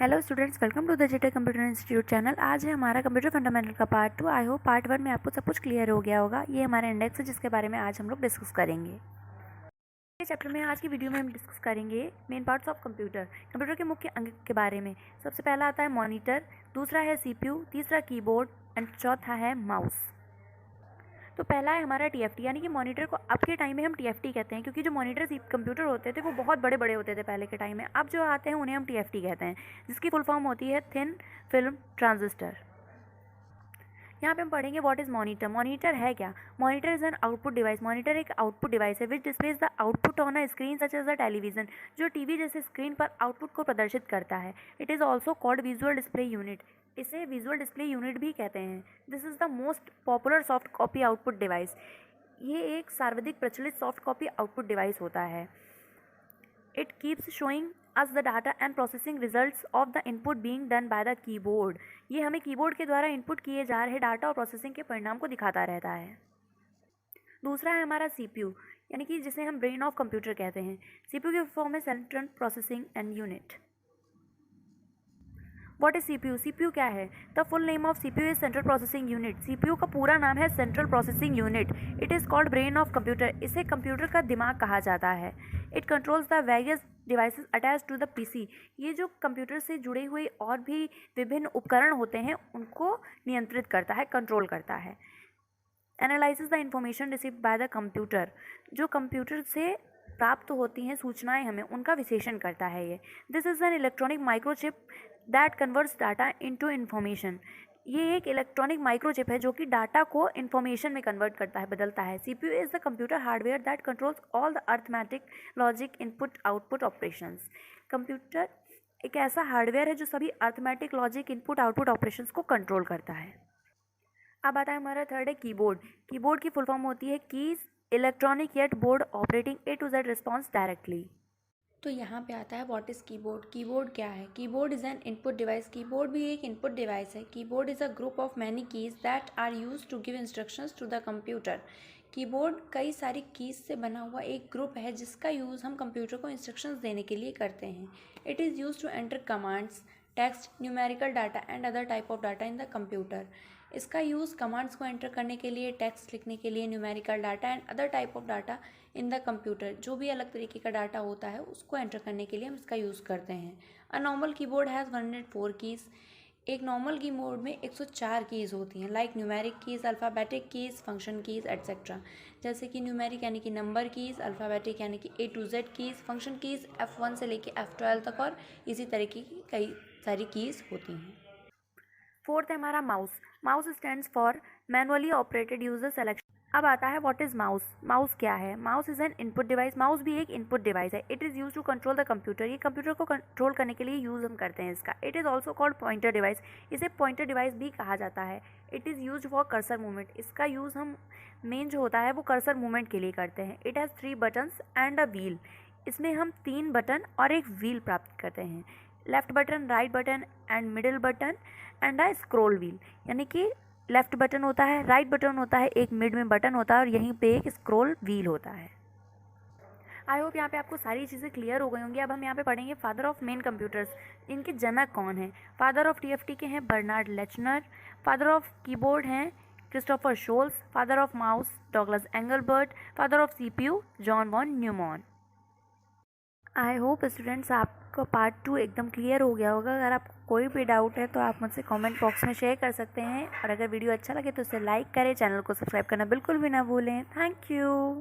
Hello students, welcome to the जेटे computer institute channel. आज है हमारा कंप्यूटर फंडामेंटल का पार्ट 2। आई होप पार्ट 1 में आपको सब कुछ क्लियर हो गया होगा। ये हमारा इंडेक्स है जिसके बारे में आज हम लोग डिस्कस करेंगे। इस चैप्टर में आज की वीडियो में हम डिस्कस करेंगे main parts of computer, computer के मुख्य अंग के बारे में। सबसे पहला आता है मॉनिटर, दूसरा है सीपीयू, तीसरा कीबोर्ड एंड चौथा है माउस। तो पहला है हमारा टीएफटी, यानी कि मॉनिटर को अब के टाइम में हम टीएफटी कहते हैं, क्योंकि जो मॉनिटर कंप्यूटर होते थे वो बहुत बड़े बड़े होते थे पहले के टाइम में। अब जो आते हैं उन्हें हम टीएफटी कहते हैं, जिसकी फुल फॉर्म होती है थिन फिल्म ट्रांजिस्टर। यहाँ पे हम पढ़ेंगे व्हाट इज मॉनिटर। मॉनिटर है क्या? Monitor is an output device. Monitor एक आउटपुट डिवाइस है which displays the output on a screen such as the television, जो टीवी जैसे स्क्रीन पर आउटपुट को प्रदर्शित करता है। It is also called visual display unit. इसे विजुअल डिस्प्ले यूनिट भी कहते हैं। This is the most popular soft copy output device. ये एक सर्वाधिक प्रचलित सॉफ्ट कॉपी आउटपुट डिवाइस होता है। It keeps showing us the data and processing results of the input being done by the keyboard। ये हमें कीबोर्ड के द्वारा इनपुट किए जा रहे डाटा और प्रोसेसिंग के परिणाम को दिखाता रहता है। दूसरा है हमारा सीपीयू, यानी कि जिसे हम ब्रेन ऑफ कंप्यूटर कहते हैं। सीपीयू की फॉर्म है central processing and unit. What is CPU? CPU क्या है? The full name of CPU is central processing unit. CPU का पूरा नाम है central processing unit. It is called brain of computer. इसे कंप्यूटर का दिमाग कहा जाता है। It controls the various devices attach to the PC. ये जो कंप्यूटर से जुड़े हुए और भी विभिन्न उपकरण होते हैं उनको नियंत्रित करता है, कंट्रोल करता है। Analyses the information received by the computer. जो कंप्यूटर से प्राप्त होती हैं सूचनाएं हमें, उनका विश्लेषण करता है ये। This is an electronic microchip that converts data into information. ये एक इलेक्ट्रॉनिक माइक्रोचिप है जो कि डाटा को इन्फॉर्मेशन में कन्वर्ट करता है, बदलता है। CPU is the computer hardware that controls all the arithmetic logic input output operations. Computer एक ऐसा हार्डवेयर है जो सभी arithmetic logic input output operations को कंट्रोल करता है। अब आता है हमारा थर्ड है कीबोर्ड। कीबोर्ड की फुल फॉर्म होती है keys electronic yet board operating A to Z response directly. तो यहाँ पे आता है व्हाट इज़ कीबोर्ड। कीबोर्ड क्या है? Keyboard is an input device. Keyboard भी एक इनपुट डिवाइस है। Keyboard is a group of many keys that are use to give instructions to the computer. Keyboard कई सारी कीज से बना हुआ एक ग्रुप है जिसका यूज़ हम कंप्यूटर को इंस्ट्रक्शंस देने के लिए करते हैं। It is use to enter commands, text, numerical data and other type of data in the computer. इसका यूज़ कमांड्स को एंटर करने के लिए, टेक्स्ट लिखने के लिए, numerical data and other type of data in the computer, जो भी अलग तरीके का डाटा होता है उसको एंटर करने के लिए हम इसका यूज़ करते हैं। A normal keyboard has 104 keys. एक नॉर्मल कीबोर्ड में 104 कीज़ होती हैं, like numeric keys, alphabetic keys, function keys etcetera. जैसे कि न्यूमेरिक यानी कि नंबर कीज़, अल्फ़ाबेटिक यानी कि A to Z keys, function keys F1 से लेके F12 तक, और इसी तरीके की कई सारी कीज़ होती हैं। फोर्थ है हमारा mouse. Mouse stands for manually operated user selection. अब आता है व्हाट इज माउस। माउस क्या है? Mouse is an input device. Mouse भी एक इनपुट डिवाइस है। It is use to control the computer. ये कंप्यूटर को कंट्रोल करने के लिए यूज़ हम करते हैं इसका। It is also called pointer device. इसे पॉइंटर डिवाइस भी कहा जाता है। It is use for cursor movement. इसका यूज़ हम मेन जो होता है वो कर्सर मूवमेंट के लिए करते हैं। It has 3 buttons and a wheel. इसमें हम 3 बटन और एक व्हील प्राप्त करते हैं। Left button, right button and middle button and a scroll wheel. यानी कि लेफ्ट बटन होता है, राइट बटन होता है, एक मिड में बटन होता है और यहीं पे एक स्क्रॉल व्हील होता है। आई होप यहाँ पे आपको सारी चीज़ें क्लियर हो गई होंगी। अब हम यहाँ पे पढ़ेंगे फादर ऑफ मेन कंप्यूटर्स। इनके जनक कौन हैं? फादर ऑफ टीएफटी के हैं Bernard Lechner. Father of keyboard हैं Christopher Sholes. Father of mouse Douglas Engelbart. Father of CPU John von Neumann. I hope students आपका पार्ट 2 एकदम क्लियर हो गया होगा। अगर आपको कोई भी डाउट है तो आप मुझसे कमेंट बॉक्स में शेयर कर सकते हैं, और अगर वीडियो अच्छा लगे तो इसे लाइक करें, चैनल को सब्सक्राइब करना बिल्कुल भी ना भूलें। Thank you.